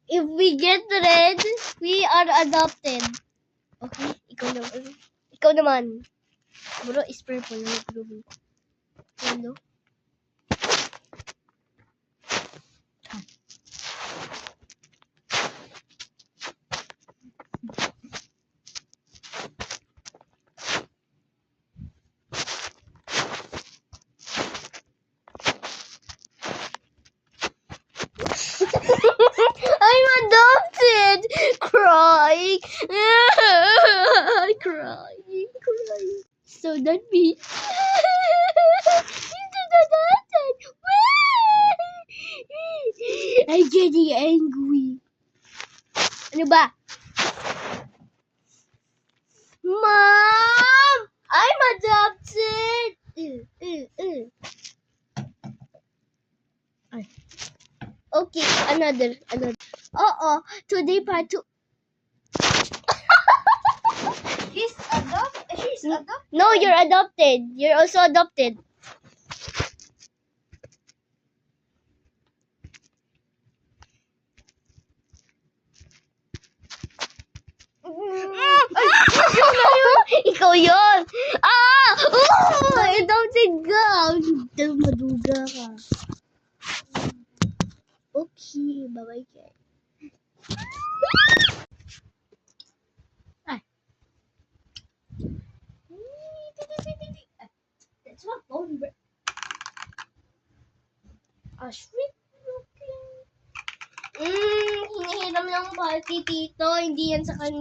If we get red, we are adopted. Okay, ikaw naman. Ikaw naman. Bro, is purple. Bro. Ano? I'm adopted! Crying! Crying. So that means he's adopted! I'm getting angry. Ano ba? Mom! I'm adopted! Okay, another. Today part 2. She's adopted. No, you're adopted. You're also adopted. Ikaw yun! Adopted ka! Maduga ka. Okay, bye-bye guys. That's my phone. Sweet looking. Hinihiram lang party, tito. Hindi yan sa kanya.